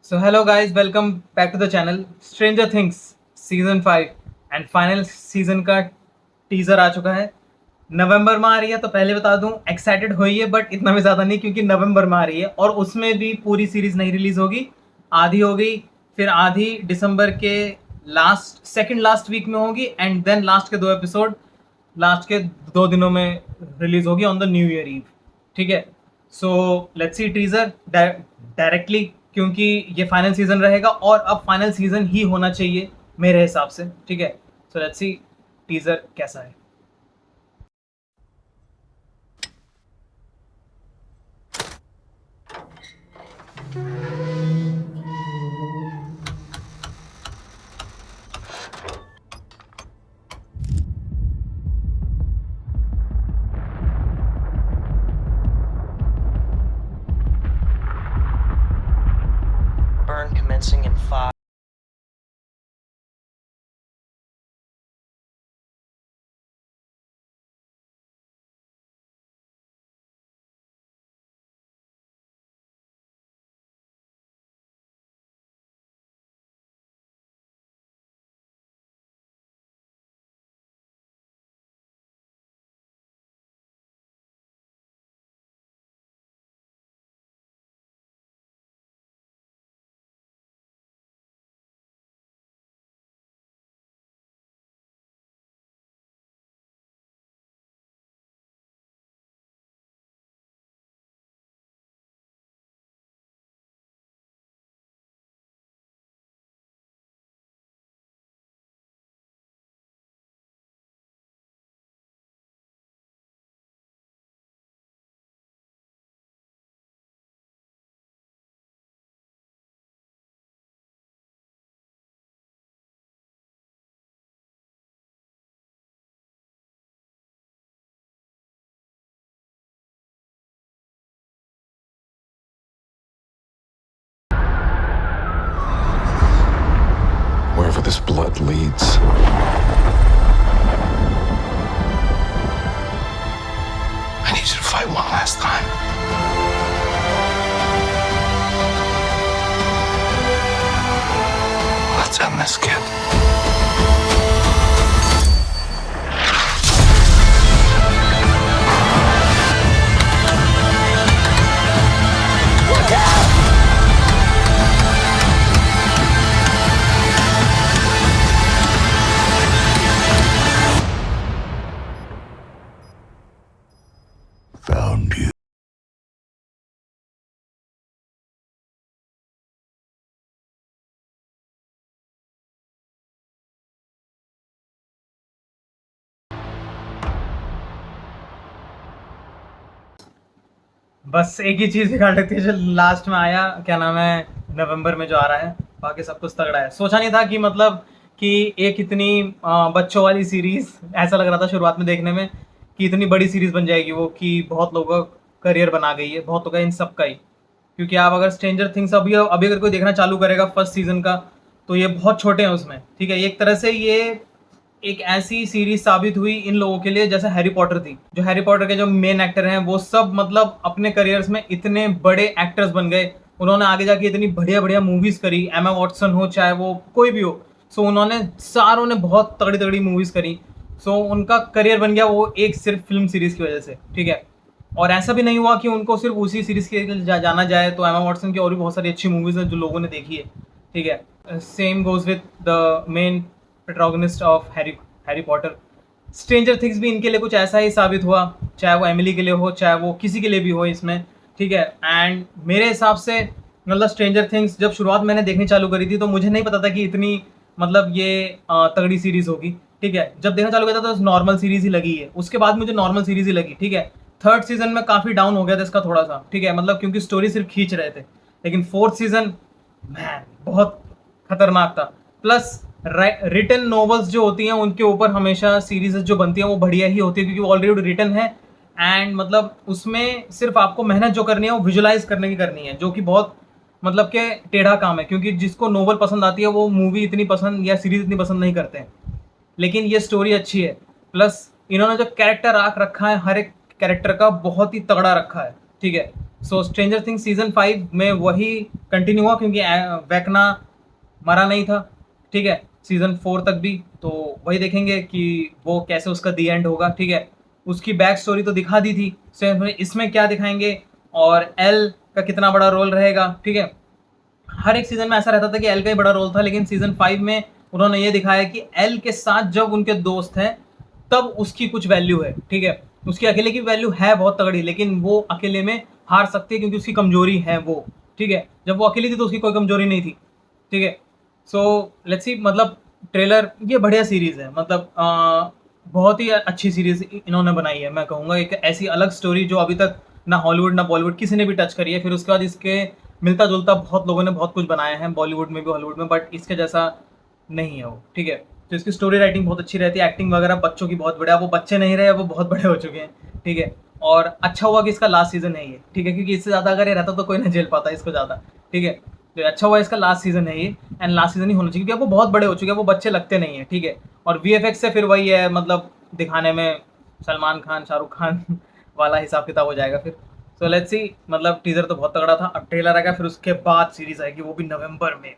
So hello guys, welcome back to the channel. Stranger Things season 5 and final season का teaser आ चुका है। नवंबर में आ रही है, तो पहले बता दूं एक्साइटेड हुई है, बट इतना भी ज़्यादा नहीं क्योंकि नवंबर में आ रही है और उसमें भी पूरी सीरीज नहीं रिलीज होगी। आधी हो गई, फिर आधी दिसंबर के सेकंड लास्ट वीक में होगी एंड देन लास्ट के 2 एपिसोड लास्ट के 2 दिनों में रिलीज होगी on the new year eve. ठीक है, so let's see teaser directly क्योंकि ये फाइनल सीजन रहेगा और अब फाइनल सीजन ही होना चाहिए मेरे हिसाब से। ठीक है, सो लेट्स सी टीजर कैसा है। Burn commencing in 5. Wherever this blood leads. I need you to fight one last time. Let's end this, kid. Found you. बस एक ही चीज़ दिखा सकती है जो लास्ट में आया, क्या नाम है, नवंबर में जो आ रहा है। बाकी सब कुछ तगड़ा है। सोचा नहीं था कि मतलब कि एक इतनी बच्चों वाली सीरीज, ऐसा लग रहा था शुरुआत में देखने में कि इतनी बड़ी सीरीज बन जाएगी वो, कि बहुत लोगों का करियर बना गई है, बहुत लोगों का, इन सब का ही। क्योंकि आप अगर स्ट्रेंजर थिंग्स अभी अभी अगर कोई देखना चालू करेगा फर्स्ट सीजन का, तो ये बहुत छोटे हैं उसमें। ठीक है, एक तरह से ये एक ऐसी सीरीज साबित हुई इन लोगों के लिए जैसे हैरी पॉटर थी। जो हैरी पॉटर के जो मेन एक्टर हैं वो सब मतलब अपने करियर्स में इतने बड़े एक्टर्स बन गए, उन्होंने आगे जाके इतनी बढ़िया बढ़िया मूवीज करी, एमा वॉटसन हो चाहे वो कोई भी हो। सो उन्होंने सारों ने बहुत तगड़ी तगड़ी मूवीज करी। सो उनका करियर बन गया वो एक सिर्फ फिल्म सीरीज की वजह से। ठीक है, और ऐसा भी नहीं हुआ कि उनको सिर्फ उसी सीरीज के लिए जाना जाए, तो एमा वॉटसन की और भी बहुत सारी अच्छी मूवीज हैं जो लोगों ने देखी है। ठीक है, same goes with the main protagonist of Harry Potter. Stranger things भी इनके लिए कुछ ऐसा ही साबित हुआ, चाहे वो एमिली के लिए हो चाहे वो किसी के लिए भी हो इसमें। ठीक है, एंड मेरे हिसाब से मतलब स्ट्रेंजर थिंग्स जब शुरुआत मैंने देखनी चालू करी थी तो मुझे नहीं पता था कि इतनी मतलब ये तगड़ी सीरीज होगी। ठीक है, जब देखना चालू किया था तो नॉर्मल सीरीज ही लगी है, उसके बाद मुझे नॉर्मल सीरीज ही लगी। ठीक है, थर्ड सीजन में काफ़ी डाउन हो गया था इसका थोड़ा सा। ठीक है, मतलब क्योंकि स्टोरी सिर्फ खींच रहे थे, लेकिन फोर्थ सीजन मैन बहुत खतरनाक था। प्लस रिटन नॉवेल्स जो होती हैं उनके ऊपर हमेशा सीरीज जो बनती हैं वो बढ़िया ही होती है, क्योंकि वो ऑलरेडी रिटन है एंड मतलब उसमें सिर्फ आपको मेहनत जो करनी है वो विजुलाइज करने की करनी है, जो कि बहुत मतलब के टेढ़ा काम है। क्योंकि जिसको नोवेल पसंद आती है वो मूवी इतनी पसंद या सीरीज इतनी पसंद नहीं करते हैं। लेकिन ये स्टोरी अच्छी है, प्लस इन्होंने जो कैरेक्टर आर्क रखा है हर एक कैरेक्टर का बहुत ही तगड़ा रखा है। ठीक है, सो स्ट्रेंजर थिंग्स सीजन 5 में वही कंटिन्यू हुआ, क्योंकि वेकना मरा नहीं था, ठीक है, सीजन 4 तक भी। तो वही देखेंगे कि वो कैसे उसका दी एंड होगा, ठीक है। उसकी बैक स्टोरी तो दिखा दी थी, सो इसमें क्या दिखाएंगे और एल का कितना बड़ा रोल रहेगा, ठीक है। हर एक सीजन में ऐसा रहता था कि एल का ही बड़ा रोल था, लेकिन सीजन 5 में उन्होंने ये दिखाया कि एल के साथ जब उनके दोस्त हैं तब उसकी कुछ वैल्यू है, ठीक है। उसकी अकेले की वैल्यू है बहुत तगड़ी, लेकिन वो अकेले में हार सकती है क्योंकि उसकी कमजोरी है वो, ठीक है। जब वो अकेली थी तो उसकी कोई कमजोरी नहीं थी, ठीक है। सो लेट्स सी, मतलब ट्रेलर, ये बढ़िया सीरीज है, मतलब बहुत ही अच्छी सीरीज इन्होंने बनाई है, मैं कहूँगा। एक ऐसी अलग स्टोरी जो अभी तक ना हॉलीवुड ना बॉलीवुड किसी ने भी टच करी है। फिर उसके बाद इसके मिलता जुलता बहुत लोगों ने बहुत कुछ बनाया है, बॉलीवुड में भी हॉलीवुड में, बट इसके जैसा नहीं है वो, ठीक है। तो इसकी स्टोरी राइटिंग बहुत अच्छी रहती है, एक्टिंग वगैरह बच्चों की बहुत बढ़िया, वो बच्चे नहीं रहे, वो बहुत बड़े हो चुके हैं, ठीक है। और अच्छा हुआ कि इसका लास्ट सीजन है ये, ठीक है, क्योंकि इससे ज़्यादा अगर ये रहता तो कोई ना झेल पाता इसको ज़्यादा, ठीक है। तो अच्छा हुआ इसका लास्ट सीजन है ये, एंड लास्ट सीजन ही होना चाहिए, क्योंकि अब वो बहुत बड़े हो चुके हैं, वो बच्चे लगते नहीं है, ठीक है। और वीएफएक्स से फिर वही है, मतलब दिखाने में सलमान खान शाहरुख खान वाला हिसाब किताब हो जाएगा फिर। सो लेट्स सी, मतलब टीजर तो बहुत तगड़ा था, अब ट्रेलर आएगा, फिर उसके बाद सीरीज आएगी, वो भी नवंबर में।